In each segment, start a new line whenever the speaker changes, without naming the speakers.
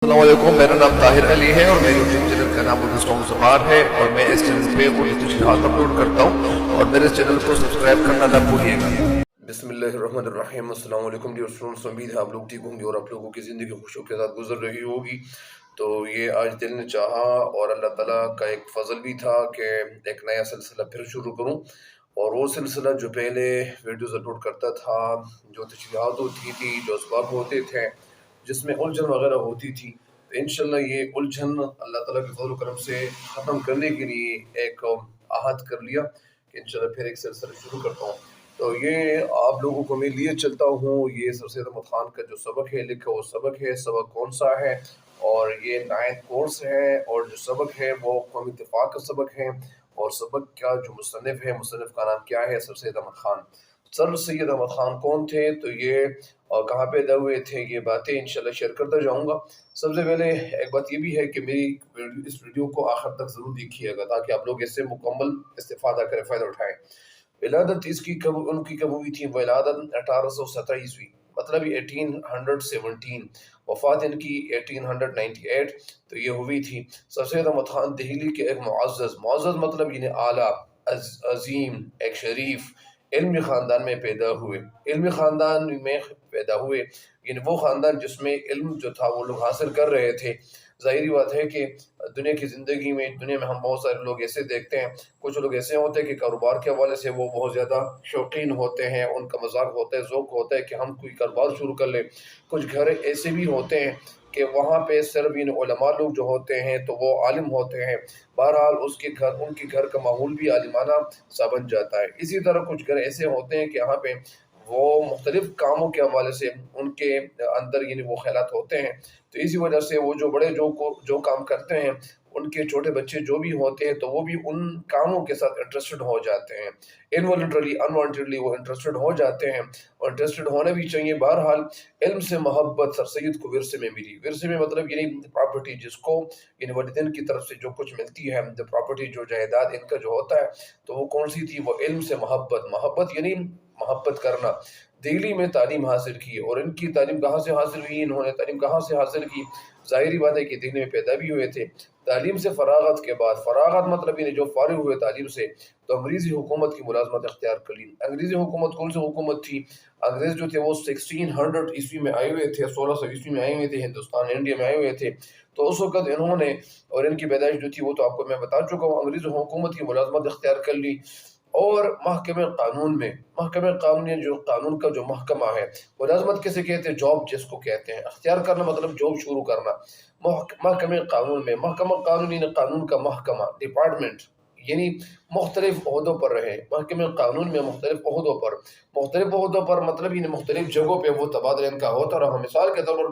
السلام علیکم، میرا نام طاہر علی ہے اور میری یوٹیوب چینل کا نام اردو سانگ زبان ہے اور میں اس چینل پہ اردو تشریحات اپلوڈ کرتا ہوں اور میرے اس چینل کو سبسکرائب کرنا نہ بھولیے گا۔ بسم اللہ الرحمن الرحیم۔ السلام علیکم ڈیئر اسٹوڈنٹس، امید ہے آپ لوگ ٹھیک ہوں گے اور آپ لوگوں کی زندگی خوشیوں کے ساتھ گزر رہی ہوگی۔ تو یہ آج دل نے چاہا اور اللہ تعالیٰ کا ایک فضل بھی تھا کہ ایک نیا سلسلہ پھر شروع کروں، اور وہ سلسلہ جو پہلے ویڈیوز اپلوڈ کرتا تھا، جو تشریحات ہوتی تھی، جو اسباق ہوتے تھے، جس میں الجھن وغیرہ ہوتی تھی، تو انشاءاللہ یہ الجھن اللہ تعالیٰ کے فضل و کرم سے ختم کرنے کے لیے ایک عہد کر لیا کہ انشاءاللہ پھر ایک سلسلہ شروع کرتا ہوں۔ تو یہ آپ لوگوں کو میں لیے چلتا ہوں، یہ سر سید احمد خان کا جو سبق ہے لکھا وہ سبق ہے، سبق کون سا ہے، اور یہ 9th کورس ہے، اور جو سبق ہے وہ قومی اتفاق کا سبق ہے، اور سبق کا جو مصنف ہے، مصنف کا نام کیا ہے؟ سر سید احمد خان۔ سر سید احمد خان کون تھے، تو یہ کہاں پیدا ہوئے تھے، یہ باتیں انشاءاللہ شیئر کرتا جاؤں گا۔ سب سے پہلے ایک بات یہ بھی ہے کہ میری اس ویڈیو کو آخر تک ضرور دیکھیے گا تاکہ آپ لوگ اس سے مکمل استفادہ کریں، فائدہ اٹھائیں۔ ولادت اس کی ان کی کب ہوئی تھی؟ ولادت 1817 عیسوی، مطلب 1817، وفات ان کی 1898، تو یہ ہوئی تھی۔ سر سید احمد خان دہلی کے ایک معزز مطلب یعنی اعلیٰ، عظیم، ایک شریف علمی خاندان میں پیدا ہوئے۔ علمی خاندان میں پیدا ہوئے یعنی وہ خاندان جس میں علم جو تھا وہ لوگ حاصل کر رہے تھے۔ ظاہری بات ہے کہ دنیا کی زندگی میں، دنیا میں ہم بہت سارے لوگ ایسے دیکھتے ہیں، کچھ لوگ ایسے ہوتے ہیں کہ کاروبار کے حوالے سے وہ بہت زیادہ شوقین ہوتے ہیں، ان کا مذاق ہوتا ہے، ذوق ہوتا ہے کہ ہم کوئی کاروبار شروع کر لیں۔ کچھ گھر ایسے بھی ہوتے ہیں کہ وہاں پہ صرف علماء لوگ جو ہوتے ہیں تو وہ عالم ہوتے ہیں، بہرحال ان کے گھر کا ماحول بھی عالمانہ سا بن جاتا ہے۔ اسی طرح کچھ گھر ایسے ہوتے ہیں کہ یہاں پہ وہ مختلف کاموں کے حوالے سے ان کے اندر وہ خیالات ہوتے ہیں، تو اسی وجہ سے وہ جو بڑے جو کام کرتے ہیں، ان کے چھوٹے بچے جو بھی ہوتے ہیں تو وہ بھی ان کاموں کے ساتھ انٹرسٹڈ ہو جاتے ہیں، انوالنٹرلی انوانٹیڈلی وہ انٹرسٹڈ ہو جاتے ہیں، اور انٹرسٹڈ ہونا بھی چاہیے۔ بہرحال علم سے محبت سر سید کو ورثے میں ملی۔ ورثے میں مطلب پراپرٹی، جس کو والدین کی طرف سے جو کچھ ملتی ہے، جو پراپرٹی، جو جائیداد ان کا جو ہوتا ہے، تو وہ کون سی تھی؟ وہ علم سے محبت یعنی محبت کرنا۔ دہلی میں تعلیم حاصل کی، اور ان کی تعلیم کہاں سے حاصل ہوئی؟ انہوں نے تعلیم کہاں سے حاصل کی؟ ظاہری بات ہے کہ دہلی میں پیدا بھی ہوئے تھے۔ تعلیم سے فراغت کے بعد، فراغت مطلب جو فارغ ہوئے تعلیم سے، تو انگریزی حکومت کی ملازمت اختیار کر لی۔ انگریزی حکومت کون سی حکومت تھی؟ انگریز جو تھے وہ 1600 عیسوی میں آئے ہوئے تھے، 1600 عیسوی میں آئے ہوئے تھے، ہندوستان انڈیا میں آئے ہوئے تھے۔ تو اس وقت انہوں نے، اور ان کی پیدائش جو تھی وہ تو آپ کو میں بتا چکا ہوں، انگریزی حکومت کی ملازمت اختیار کر لی، اور محکمہ قانون جو قانون کا جو محکمہ ہے، ملازمت کسے کہتے ہیں؟ جاب جس کو کہتے ہیں۔ اختیار کرنا مطلب جاب شروع کرنا۔ محکمہ قانون میں، محکمہ قانون یعنی قانون کا محکمہ، ڈپارٹمنٹ، یعنی مختلف عہدوں پر رہے۔ محکمہ قانون میں مختلف عہدوں پر مطلب مختلف جگہوں پہ وہ تبادلہ ان کا ہوتا رہا۔ مثال کے طور پر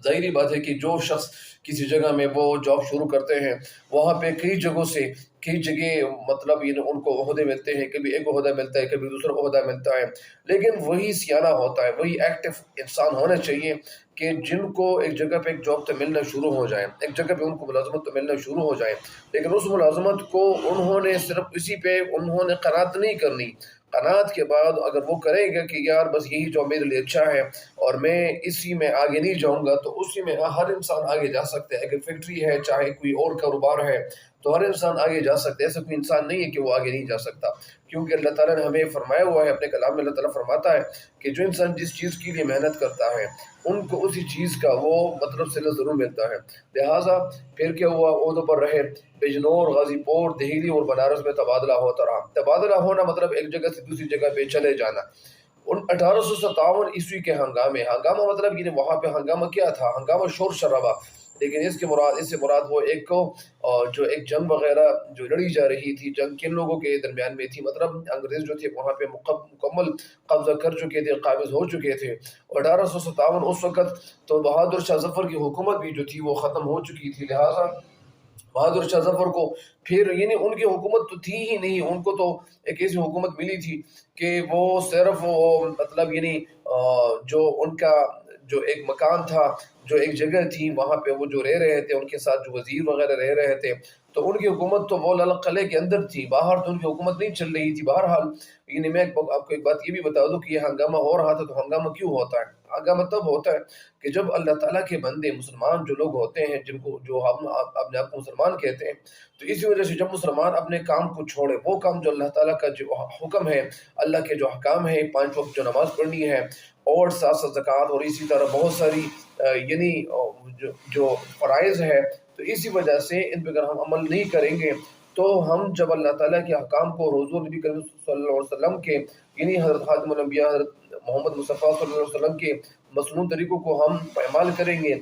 ظاہری بات ہے کہ جو شخص کسی جگہ میں وہ جاب شروع کرتے ہیں، وہاں پہ کئی جگہ مطلب ان کو عہدے ملتے ہیں، کبھی ایک عہدہ ملتا ہے، کبھی دوسرا عہدہ ملتا ہے، لیکن وہی سیانہ ہوتا ہے، وہی ایکٹیو انسان ہونا چاہیے کہ جن کو ایک جگہ پہ ایک جاب تو ملنا شروع ہو جائے، ایک جگہ پہ ان کو ملازمت تو ملنا شروع ہو جائے، لیکن اس ملازمت کو انہوں نے صرف اسی پہ انہوں نے قناعت نہیں کرنی۔ قناعت کے بعد اگر وہ کرے گا کہ یار بس یہی جو میرے لیے اچھا ہے اور میں اسی میں آگے نہیں جاؤں گا، تو اسی میں ہر انسان آگے جا سکتا ہے۔ اگر فیکٹری ہے، چاہے کوئی اور کاروبار ہے، تو ہر انسان آگے جا سکتا ہے۔ ایسا کوئی انسان نہیں ہے کہ وہ آگے نہیں جا سکتا، کیونکہ اللہ تعالیٰ نے ہمیں فرمایا ہوا ہے اپنے کلام میں، اللہ تعالیٰ فرماتا ہے کہ جو انسان جس چیز کے لیے محنت کرتا ہے ان کو اسی چیز کا وہ مطلب صلہ ضرور ملتا ہے۔ لہٰذا پھر کیا ہوا؟ عہدوں پر رہے، بجنور، غازی پور، دہلی اور بنارس میں تبادلہ ہوتا رہا۔ تبادلہ ہونا مطلب ایک جگہ سے دوسری جگہ پہ چلے جانا۔ 1857 عیسوی کے ہنگامہ مطلب وہاں پہ ہنگامہ کیا تھا؟ ہنگامہ شور شرابہ، لیکن اس سے مراد وہ جو ایک جنگ وغیرہ جو لڑی جا رہی تھی، جنگ کن لوگوں کے درمیان میں تھی؟ مطلب انگریز جو تھے وہاں پہ مکمل قبضہ کر چکے تھے، قابض ہو چکے تھے۔ 1857 اس وقت تو بہادر شاہ ظفر کی حکومت بھی جو تھی وہ ختم ہو چکی تھی، لہٰذا بہادر شاہ ظفر کو پھر ان کی حکومت تو تھی ہی نہیں، ان کو تو ایک ایسی حکومت ملی تھی کہ وہ صرف مطلب جو ان کا جو ایک مکان تھا، جو ایک جگہ تھی، وہاں پہ وہ جو رہ رہے تھے، ان کے ساتھ جو وزیر وغیرہ رہ رہے تھے، تو ان کی حکومت تو وہ لال قلعے کے اندر تھی، باہر تو ان کی حکومت نہیں چل رہی تھی۔ بہرحال میں آپ کو ایک بات یہ بھی بتا دوں کہ یہ ہنگامہ ہو رہا تھا، تو ہنگامہ کیوں ہوتا ہے؟ آگاہ تب ہوتا ہے کہ جب اللہ تعالیٰ کے بندے مسلمان جو لوگ ہوتے ہیں، جن کو جو ہم اپنے آپ کو مسلمان کہتے ہیں، تو اسی وجہ سے جب مسلمان اپنے کام کو چھوڑے، وہ کام جو اللہ تعالیٰ کا جو حکم ہے، اللہ کے جو احکام ہیں، 5 وقت جو نماز پڑھنی ہے، اور ساتھ ساتھ زکوٰۃ، اور اسی طرح بہت ساری یعنی جو فرائض ہے، تو اسی وجہ سے ان پہ اگر ہم عمل نہیں کریں گے تو ہم جب اللہ تعالیٰ کے احکام کو، حضور نبی کریم صلی اللہ علیہ وسلم کے یعنی حضرت خاتم الانبیاء حضرت محمد مصطفیٰ صلی اللہ علیہ وسلم کے مسنون طریقوں کو ہم پائمال کریں گے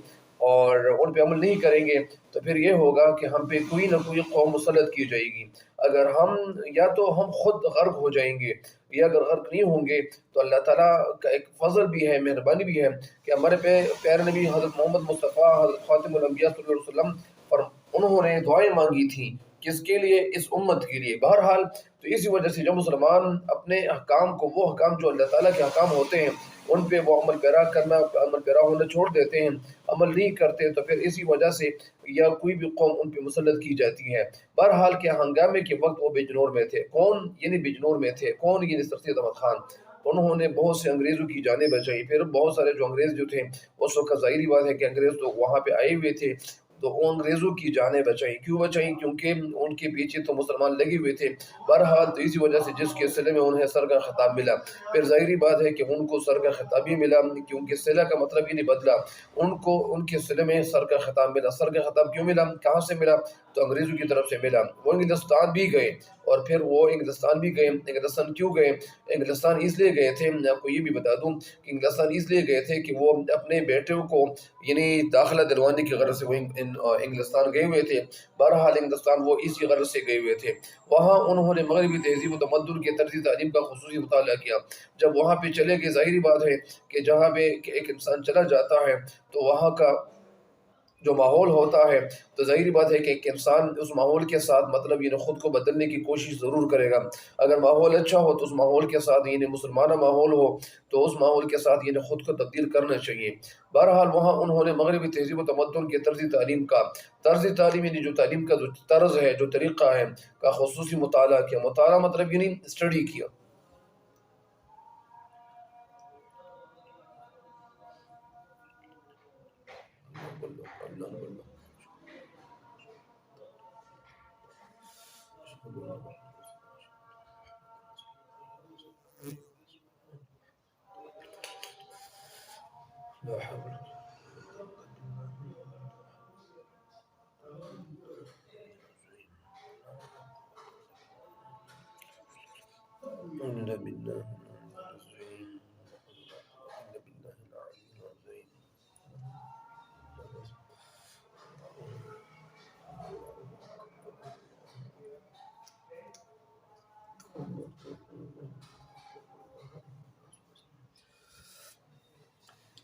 اور ان پہ عمل نہیں کریں گے، تو پھر یہ ہوگا کہ ہم پہ کوئی نہ کوئی قوم مسلط کی جائے گی۔ اگر ہم یا تو ہم خود غرق ہو جائیں گے، یا اگر غرق نہیں ہوں گے تو اللہ تعالیٰ کا ایک فضل بھی ہے، مہربانی بھی ہے کہ ہمارے پیارے نبی حضرت محمد مصطفیٰ حضرت خاتم الانبیاء صلی اللہ علیہ وسلم پر انہوں نے دعائیں مانگی تھیں، کس کے لیے؟ اس امت کے لیے۔ بہرحال تو اسی وجہ سے جو مسلمان اپنے احکام کو، وہ احکام جو اللہ تعالیٰ کے احکام ہوتے ہیں، ان پہ وہ عمل پیرا ہونا چھوڑ دیتے ہیں، عمل نہیں کرتے، تو پھر اسی وجہ سے یا کوئی بھی قوم ان پہ مسلط کی جاتی ہے۔ بہرحال کے ہنگامے کے وقت وہ بجنور میں تھے۔ کون یعنی بجنور میں تھے؟ کون؟ یعنی سر سید احمد خان۔ انہوں نے بہت سے انگریزوں کی جانیں بچائی۔ پھر بہت سارے جو انگریز جو تھے اس وقت، ظاہری بات ہے کہ انگریز تو وہاں پہ آئے ہوئے تھے، تو وہ انگریزوں کی جانیں بچائیں۔ کیوں بچائیں؟ کیونکہ ان کے پیچھے تو مسلمان لگے ہوئے تھے۔ بہرحال تو اسی وجہ سے جس کے صلے میں انہیں سر کا خطاب ملا، پھر ظاہری بات ہے کہ ان کو سر کا خطاب ہی ملا، کیونکہ صلہ کا مطلب ہی نہیں بدلا، ان کو ان کے صلے میں سر کا خطاب ملا۔ سر کا خطاب کیوں ملا؟ کہاں سے ملا؟ تو انگریزوں کی طرف سے ملا۔ وہ انگلستان بھی گئے، اور پھر وہ انگلستان بھی گئے۔ انگلستان کیوں گئے؟ انگلستان اس لیے گئے تھے، میں آپ کو یہ بھی بتا دوں کہ انگلستان اس لیے گئے تھے کہ وہ اپنے بیٹوں کو یعنی داخلہ دلوانے کی غرض سے وہ انگلستان گئے ہوئے تھے۔ بہرحال انگلستان وہ اسی غرض سے گئے ہوئے تھے۔ وہاں انہوں نے مغربی تہذیب و تمدن کے طرز تعلیم کا خصوصی مطالعہ کیا۔ جب وہاں پہ چلے گئے، ظاہری بات ہے کہ جہاں پہ ایک انسان چلا جاتا ہے تو وہاں کا جو ماحول ہوتا ہے، تو ظاہری بات ہے کہ ایک انسان اس ماحول کے ساتھ مطلب یعنی خود کو بدلنے کی کوشش ضرور کرے گا۔ اگر ماحول اچھا ہو تو اس ماحول کے ساتھ یعنی مسلمانہ ماحول ہو تو اس ماحول کے ساتھ یعنی خود کو تبدیل کرنا چاہیے۔ بہرحال وہاں انہوں نے مغربی تہذیب و تمدن کے طرز تعلیم یعنی جو تعلیم کا جو طرز ہے، جو طریقہ ہے، کا خصوصی مطالعہ کیا۔ مطالعہ مطلب یعنی اسٹڈی کیا۔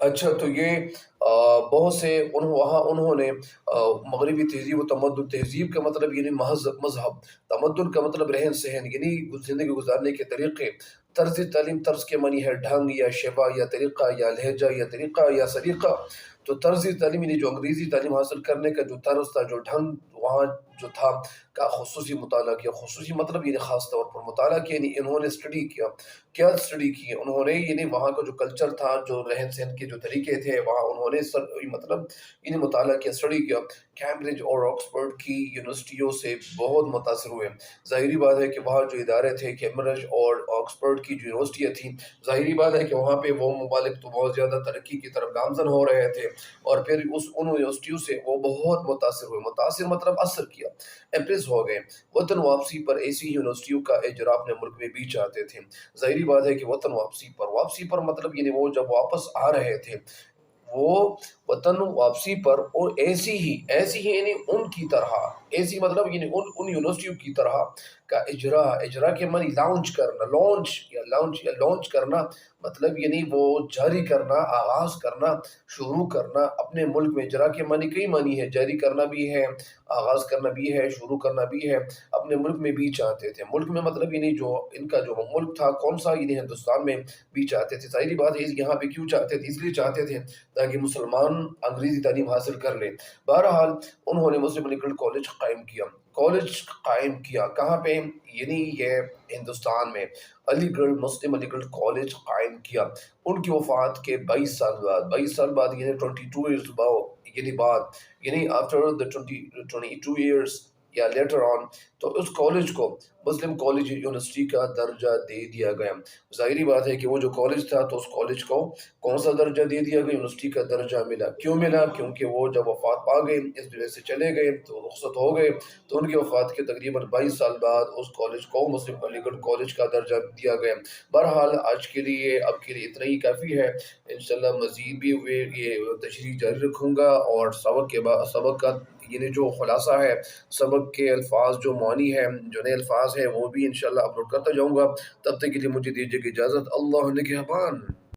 اچھا، تو یہ بہت سے وہاں انہوں نے مغربی تہذیب و تمدن، تہذیب کا مطلب یعنی مذہب، تمدن کا مطلب رہن سہن یعنی زندگی گزارنے کے طریقے، طرز تعلیم، طرز کے معنی ہے ڈھنگ یا شیوا یا طریقہ یا لہجہ یا طریقہ یا سلیقہ۔ تو طرز تعلیم یعنی جو انگریزی تعلیم حاصل کرنے کا جو طرز تھا، جو ڈھنگ وہاں جو تھا، کا خصوصی مطالعہ کیا۔ خصوصی مطلب یعنی خاص طور پر مطالعہ کیا، یعنی انہوں نے اسٹڈی کیا۔ کیا اسٹڈی کی انہوں نے؟ یعنی وہاں کا جو کلچر تھا، جو رہن سہن کے جو طریقے تھے، وہاں انہوں نے مطلب یعنی مطالعہ کیا، اسٹڈی کیا۔ کیمبرج اور آکسفورڈ کی یونیورسٹیوں سے بہت متاثر ہوئے۔ ظاہری بات ہے کہ وہاں جو ادارے تھے، کیمبرج اور آکسفورڈ کی جو یونیورسٹیاں تھیں، ظاہری بات ہے کہ وہاں پہ وہ ممالک تو بہت زیادہ ترقی کی طرف گامزن ہو رہے تھے، اور پھر ان یونیورسٹیوں سے وہ بہت متاثر ہوئے۔ متاثر مطلب اثر کیا، امپریس ہو گئے۔ وطن واپسی پر ایسی یونیورسٹیوں کا اجرا اپنے ملک میں بھی چاہتے تھے۔ ظاہری بات ہے کہ وطن واپسی پر مطلب یعنی وہ جب واپس آ رہے تھے، وہ وطن واپسی پر اور ایسی ہی یعنی ان کی طرح، ایسی مطلب یعنی ان یونیورسٹیوں کی طرح کا اجرا کے معنی لانچ کرنا مطلب یعنی وہ جاری کرنا، آغاز کرنا، شروع کرنا اپنے ملک میں۔ اجرا کے معنی کئی معنی ہے، جاری کرنا بھی ہے، آغاز کرنا بھی ہے، شروع کرنا بھی ہے۔ اپنے ملک میں بھی چاہتے تھے۔ ملک میں مطلب یعنی جو ان کا جو ملک تھا کون سا؟ یعنی ہندوستان میں بھی چاہتے تھے۔ ظاہری بات ہے یہاں پہ کیوں چاہتے تھے؟ اس لیے چاہتے تھے تاکہ مسلمان ہم انگریزی تعلیم حاصل کر لیں۔ بہرحال انہوں نے مسلم علی گڑھ کالج قائم کیا کہاں پہ؟ یعنی یہ ہندوستان میں علی گڑھ مسلم علی گڑھ کالج قائم کیا۔ ان کی وفات کے 22 سال بعد یعنی 22 ایئرس یعنی آفٹر دا 22 ایئرس یا لیٹر آن، تو اس کالج کو مسلم کالج یونیورسٹی کا درجہ دے دیا گیا۔ ظاہری بات ہے کہ وہ جو کالج تھا تو اس کالج کو کون سا درجہ دے دیا گیا؟ یونیورسٹی کا درجہ ملا۔ کیوں ملا؟ کیونکہ وہ جب وفات پا گئے، اس دنیا سے چلے گئے، تو رخصت ہو گئے، تو ان کی وفات کے تقریباً 22 سال بعد اس کالج کو مسلم علی گڑھ کالج کا درجہ دیا گیا۔ بہرحال آج کے لیے اتنا ہی کافی ہے۔ انشاءاللہ مزید بھی یہ تشریح جاری رکھوں گا، اور سبق کا یعنی جو خلاصہ ہے، سبق کے الفاظ جو معنی ہے، جو نئے الفاظ ہیں، وہ بھی انشاءاللہ اپلوڈ کرتا جاؤں گا۔ تب تک کے لیے مجھے دیجیے کہ اجازت۔ اللہ نگہبان۔